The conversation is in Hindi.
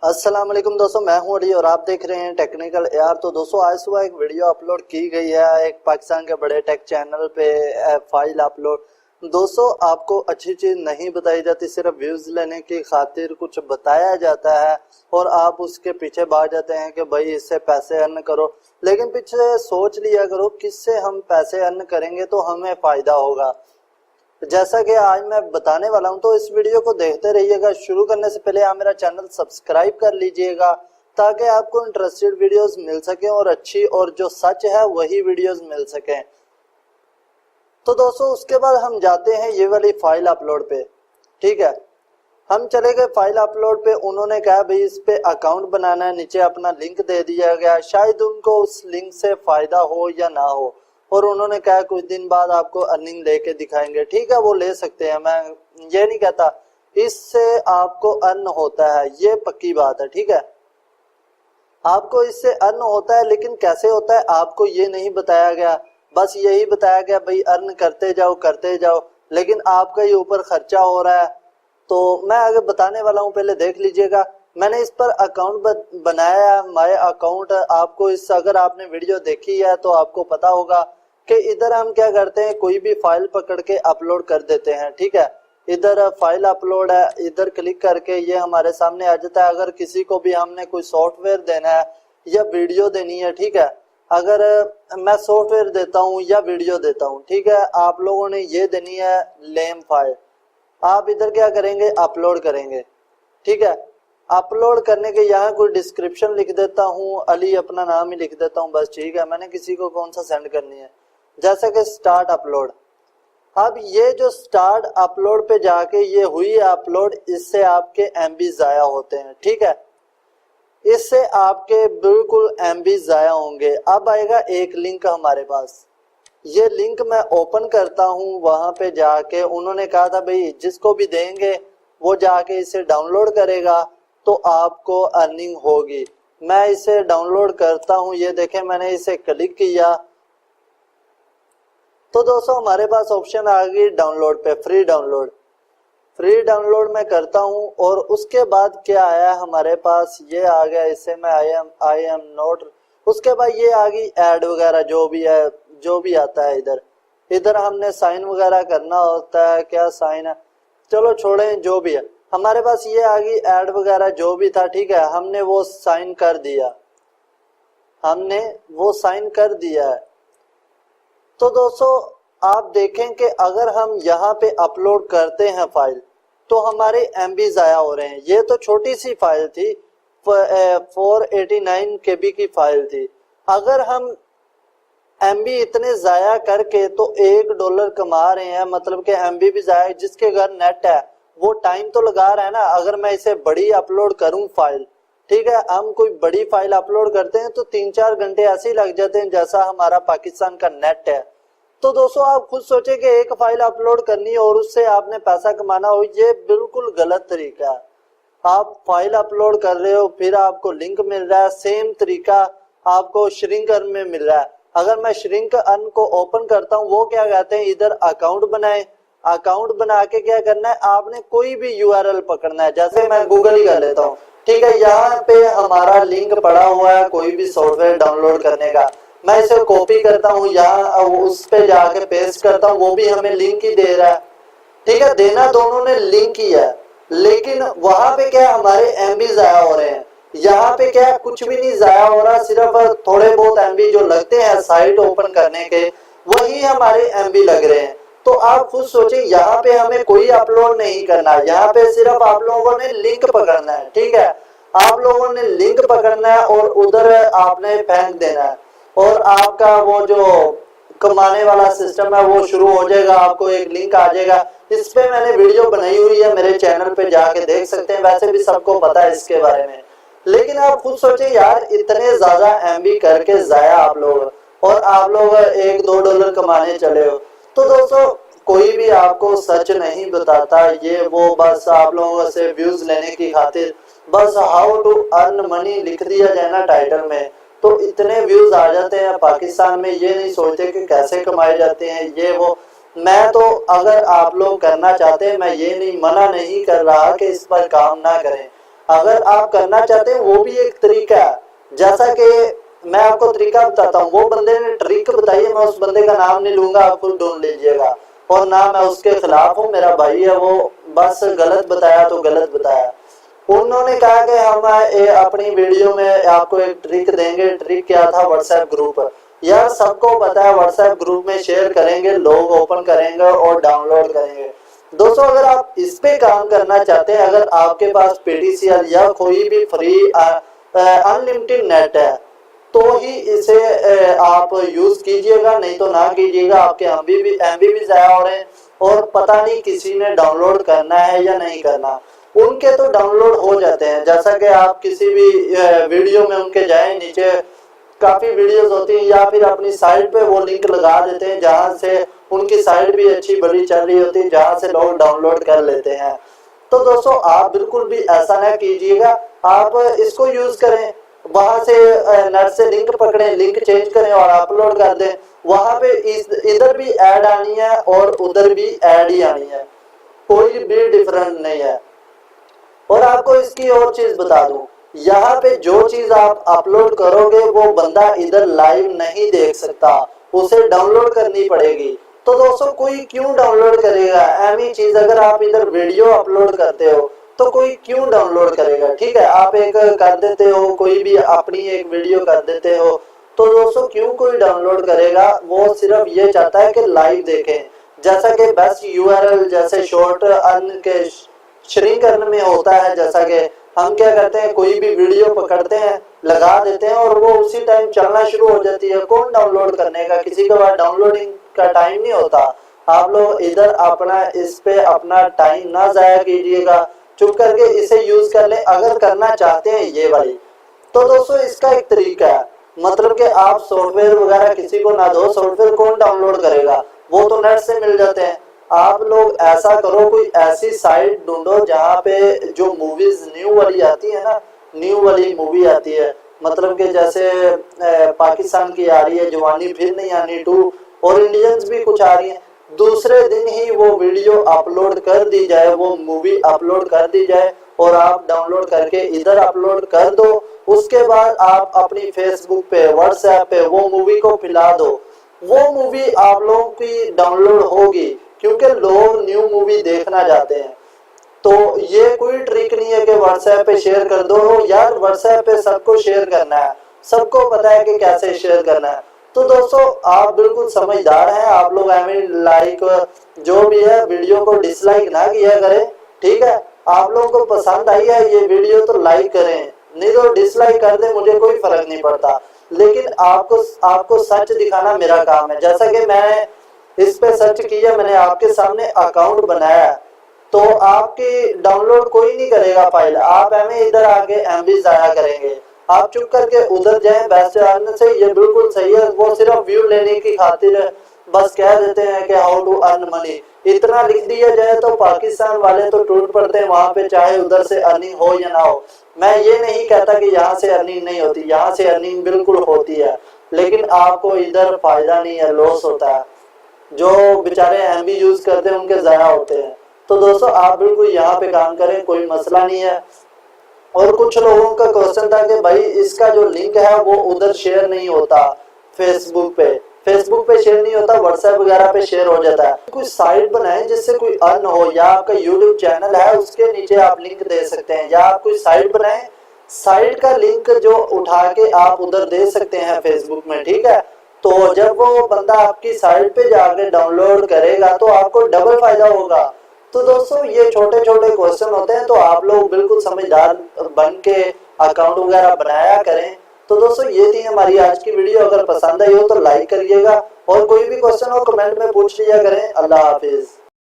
अस्सलाम वालेकुम दोस्तों, मैं हूं अली और आप देख रहे हैं टेक्निकल यार। तो दोस्तों आज सुबह एक वीडियो अपलोड की गई है एक पाकिस्तान के बड़े टेक चैनल पे, फाइल अपलोड। दोस्तों आपको अच्छी चीज नहीं बताई जाती, सिर्फ व्यूज लेने की खातिर कुछ बताया जाता है और आप उसके पीछे भाग जाते हैं कि भाई इससे पैसे अर्न करो। लेकिन पीछे सोच लिया करो किससे हम पैसे अर्न करेंगे तो हमें फायदा होगा। जैसा कि आज मैं बताने वाला हूं तो इस वीडियो को देखते रहिएगा। शुरू करने से पहले आप मेरा चैनल सब्सक्राइब कर लीजिएगा ताकि आपको इंटरेस्टेड वीडियोस मिल सके और अच्छी और जो सच है वही वीडियोस मिल सके। तो दोस्तों उसके बाद हम जाते हैं ये वाली फाइल अपलोड पे। ठीक है, हम चले गए फाइल अपलोड पे। उन्होंने कहा भाई इस पे अकाउंट बनाना है, नीचे अपना लिंक दे दिया गया। शायद उनको उस लिंक से फायदा हो या ना हो, और उन्होंने कहा कुछ दिन बाद आपको अर्निंग लेके दिखाएंगे। ठीक है, वो ले सकते हैं, मैं ये नहीं कहता इससे आपको अर्न होता है, ये पक्की बात है। ठीक है, आपको इससे अर्न होता है, लेकिन कैसे होता है आपको ये नहीं बताया गया। बस यही बताया गया भाई अर्न करते जाओ, लेकिन आपका ही ऊपर खर्चा हो रहा है। तो मैं आगे बताने वाला हूँ, पहले देख लीजिएगा। मैंने इस पर अकाउंट बनाया है, माय अकाउंट। आपको इस अगर आपने वीडियो देखी है तो आपको पता होगा कि इधर हम क्या करते हैं, कोई भी फाइल पकड़ के अपलोड कर देते हैं। ठीक है, इधर फाइल अपलोड है, इधर क्लिक करके ये हमारे सामने आ जाता है। अगर किसी को भी हमने कोई सॉफ्टवेयर देना है या वीडियो देनी है, ठीक है, अगर मैं सॉफ्टवेयर देता हूँ या वीडियो देता हूँ, ठीक है, आप लोगों ने ये देनी है लेम फाइल, आप इधर क्या करेंगे अपलोड करेंगे। ठीक है, अपलोड करने के यहाँ कोई डिस्क्रिप्शन लिख देता हूँ, अली अपना नाम ही लिख देता हूँ बस। ठीक है, मैंने किसी को कौन सा सेंड करनी है, जैसे कि स्टार्ट अपलोड। अब ये जो स्टार्ट अपलोड पे जाके ये हुई अपलोड, इससे आपके एमबी जाया होते हैं। ठीक है, इससे आपके बिल्कुल एमबी जाया होंगे। अब आएगा एक लिंक हमारे पास, ये लिंक मैं ओपन करता हूँ। वहां पे जाके उन्होंने कहा था भाई जिसको भी देंगे वो जाके इसे डाउनलोड करेगा तो आपको अर्निंग होगी। मैं इसे डाउनलोड करता हूँ, ये देखें मैंने इसे क्लिक किया तो दोस्तों हमारे पास ऑप्शन आ गई डाउनलोड पे, फ्री डाउनलोड मैं करता हूं। और उसके बाद क्या आया हमारे पास, ये आ गया, इसे मैं आई एम नॉट। उसके बाद ये आ गई ऐड वगैरह जो भी है, जो भी आता है। इधर हमने साइन वगैरह करना होता है, क्या साइन है, चलो छोड़ें, जो भी है। हमारे पास ये आ गई ऐड वगैरह जो भी था। ठीक है, हमने वो साइन कर दिया है। तो दोस्तों आप देखें कि अगर हम यहाँ पे अपलोड करते हैं फाइल तो हमारे एमबी जाया हो रहे हैं। ये तो छोटी सी फाइल थी, 489 केबी की फाइल थी। अगर हम एमबी इतने जाया करके तो $1 कमा रहे हैं, मतलब कि एमबी भी जाया, जिसके घर नेट है वो टाइम तो लगा रहा है ना। अगर मैं इसे बड़ी अपलोड करूं फाइल, ठीक है, हम कोई बड़ी फाइल अपलोड करते हैं तो 3-4 घंटे ऐसे ही लग जाते हैं जैसा हमारा पाकिस्तान का नेट है। तो दोस्तों आप खुद सोचे कि एक फाइल अपलोड करनी है और उससे आपने पैसा कमाना हो, ये बिल्कुल गलत तरीका है। आप फाइल अपलोड कर रहे हो, फिर आपको लिंक मिल रहा है, सेम तरीका आपको श्रिंक अर्न में मिल रहा है। अगर मैं श्रिंक अर्न को ओपन करता हूँ, वो क्या कहते हैं, इधर अकाउंट बनाए, अकाउंट बना के क्या करना है, आपने कोई भी यूआरएल पकड़ना है। जैसे मैं गूगल ही कर लेता हूँ, ठीक है, यहाँ पे हमारा लिंक पड़ा हुआ है कोई भी सॉफ्टवेयर डाउनलोड करने का। मैं इसे कॉपी करता हूँ, यहाँ उस पे जाके पेस्ट करता हूँ, वो भी हमें लिंक ही दे रहा है। ठीक है, देना दोनों ने लिंक ही है, लेकिन वहां पे क्या हमारे एमबी जाया हो रहे हैं। यहाँ पे क्या कुछ भी नहीं जाया हो रहा, सिर्फ थोड़े बहुत एमबी जो लगते हैं साइट ओपन करने के, वही हमारे एमबी लग रहे हैं। तो आप खुद सोचिए, यहाँ पे हमें कोई अपलोड नहीं करना, यहाँ पे सिर्फ आप लोगों ने लिंक पकड़ना है। ठीक है, आप लोगों ने लिंक पकड़ना है और उधर आपने फेंक देना है और आपका वो जो कमाने वाला सिस्टम है वो शुरू हो जाएगा। आपको एक लिंक आ जाएगा, इस पे मैंने वीडियो बनाई हुई है, मेरे चैनल पे जाके देख सकते हैं, वैसे भी सबको पता है इसके बारे में। लेकिन आप खुद सोचिए यार, इतने ज्यादा एमबी करके जाया आप लोग, और आप लोग $1-2 कमाने चले हो। तो दोस्तों कोई भी आपको सच नहीं बताता, ये वो बस आप लोगों से व्यूज लेने की खातिर बस हाउ टू अर्न मनी लिख दिया जाए ना टाइटल में, तो इतने व्यूज आ जाते हैं। पाकिस्तान में ये नहीं सोचते कि कैसे कमाए जाते हैं ये वो। मैं तो अगर आप लोग करना चाहते हैं, मैं ये नहीं मना नहीं कर रहा कि इस पर काम ना करें, अगर आप करना चाहते हैं वो भी एक तरीका है। जैसा कि मैं आपको तरीका बताता हूँ, वो बंदे ने ट्रिक बताई है, मैं उस बंदे का नाम नहीं लूंगा, आप खुद ढूंढ लीजिएगा, और ना मैं उसके खिलाफ हूँ, मेरा भाई है वो, बस गलत बताया तो गलत बताया। उन्होंने कहा कि हम अपनी वीडियो में आपको एक ट्रिक देंगे। ट्रिक क्या था? WhatsApp group. यार सबको पता है व्हाट्सएप ग्रुप में शेयर करेंगे, लोग ओपन करेंगे और डाउनलोड करेंगे। दोस्तों अगर आप इस पे काम करना चाहते हैं, अगर आपके पास पीडीसीएल या कोई भी फ्री अनलिमिटेड नेट है तो ही इसे आप यूज कीजिएगा, नहीं तो ना कीजिएगा। आपके एमबी भी ज़ाया हो रहे हैं और पता नहीं किसी ने डाउनलोड करना है या नहीं करना। उनके तो डाउनलोड हो जाते हैं। जैसा कि आप किसी भी वीडियो में उनके जाएं, नीचे काफी वीडियोस होती हैं, या फिर अपनी साइट पे वो लिंक लगा देते हैं जहां से उनकी साइट भी अच्छी बड़ी चल रही होती है, जहां से लोग डाउनलोड कर लेते हैं। तो दोस्तों आप बिल्कुल भी ऐसा ना कीजिएगा, आप इसको यूज करें, वहां से नेट से लिंक पकड़ें, लिंक चेंज करें और अपलोड कर दें। वहां पे इधर भी ऐड आनी है और उधर भी ऐड ही आनी है, कोई भी डिफरेंस नहीं है। और आपको इसकी और चीज बता दूं, यहाँ पे जो चीज आप अपलोड करोगे वो बंदा इधर लाइव नहीं देख सकता, उसे डाउनलोड करनी पड़ेगी। तो दोस्तों कोई क्यों डाउनलोड करेगा? ऐसी चीज अगर आप इधर वीडियो अपलोड करते हो तो कोई क्यों डाउनलोड करेगा? ठीक है, आप एक कर देते हो, कोई भी अपनी एक वीडियो कर देते हो, तो दोस्तों क्यों कोई डाउनलोड करेगा? वो सिर्फ ये चाहता है कि लाइव देखें। जैसा कि बेस्ट यूआरएल जैसे शॉर्ट अर्न के श्रृंखलन में होता है, जैसा कि हम क्या करते हैं, कोई भी वीडियो पकड़ते हैं, लगा देते हैं और वो उसी टाइम चलना शुरू हो जाती है। कौन डाउनलोड करने का? किसी के पास डाउनलोडिंग का टाइम नहीं होता। आप लोग इधर अपना इस पे अपना टाइम ना जाया कीजिएगा, चुप करके इसे यूज कर लें अगर करना चाहते हैं ये वाली। तो दोस्तों इसका एक तरीका है, मतलब कि आप सॉफ्टवेयर वगैरह किसी को ना दो, सॉफ्टवेयर कौन डाउनलोड करेगा? वो तो नेट से मिल जाते हैं। आप लोग ऐसा करो, कोई ऐसी साइट ढूंढो जहाँ पे जो मूवीज न्यू वाली आती है ना, न्यू वाली मूवी आती है, मतलब कि जैसे पाकिस्तान की आ रही है जवानी फिर नहीं आनी 2, और इंडियंस भी कुछ आ रही है, दूसरे दिन ही वो वीडियो अपलोड कर दी जाए, वो मूवी अपलोड कर दी जाए और आप डाउनलोड करके इधर अपलोड कर दो। उसके बाद आप अपनी फेसबुक पे, व्हाट्सएप पे वो मूवी को फैला दो। वो मूवी आप लोगों की डाउनलोड होगी क्योंकि लोग न्यू मूवी देखना चाहते हैं। तो ये कोई ट्रिक नहीं है कि व्हाट्सएप पे शेयर कर दो। यार व्हाट्सएप पे सबको शेयर करना है, सबको पता है कि कैसे शेयर करना है। तो दोस्तों आप बिल्कुल समझदार हैं, आप लोग लाइक जो भी है वीडियो को डिसलाइक ना किया करें, ठीक है? आप लोगों को पसंद आई है ये वीडियो तो लाइक करें, नहीं तो डिसलाइक कर दे, मुझे कोई फर्क नहीं पड़ता। लेकिन आपको सच दिखाना मेरा काम है। जैसा कि मैं इस पे सर्च किया, मैंने आपके सामने अकाउंट बनाया, तो आपकी डाउनलोड कोई नहीं करेगा फाइल, आप हमें इधर आके एमबी जाया करेंगे। आप चुप करके उधर जाएं, बेस्ट अर्न से, ये बिल्कुल सही है। वो सिर्फ व्यू लेने की खातिर बस कह देते हैं कि हाउ टू अर्न मनी, इतना लिख दिया जाए तो पाकिस्तान वाले तो टूट पड़ते हैं वहां पे, चाहे उधर से अर्निंग हो या ना हो। मैं ये नहीं कहता कि यहाँ से अर्निंग नहीं होती, यहाँ से अर्निंग बिल्कुल होती है, लेकिन आपको इधर फायदा नहीं है, लॉस होता है। जो बेचारे एमबी यूज करते हैं उनके ज़ाया होते हैं। तो दोस्तों आप बिल्कुल यहाँ पे काम करें, कोई मसला नहीं है। और कुछ लोगों का क्वेश्चन था कि भाई इसका जो लिंक है वो उधर शेयर नहीं होता, फेसबुक पे शेयर नहीं होता, व्हाट्सएप वगैरह पे शेयर हो जाता है। कोई साइट बनाएं जिससे कोई अर्न हो, या आपका यूट्यूब चैनल है उसके नीचे आप लिंक दे सकते हैं, या आप कोई साइट बनाएं, साइट का लिंक जो उठा के आप उधर दे सकते हैं फेसबुक में, ठीक है? तो जब वो बंदा आपकी साइट पे जाके डाउनलोड करेगा तो आपको डबल फायदा होगा। तो दोस्तों ये छोटे छोटे क्वेश्चन होते हैं, तो आप लोग बिल्कुल समझदार बन के अकाउंट वगैरह बनाया करें। तो दोस्तों ये थी हमारी आज की वीडियो, अगर पसंद आई हो तो लाइक करिएगा, और कोई भी क्वेश्चन हो कमेंट में पूछ लिया करें। अल्लाह हाफिज।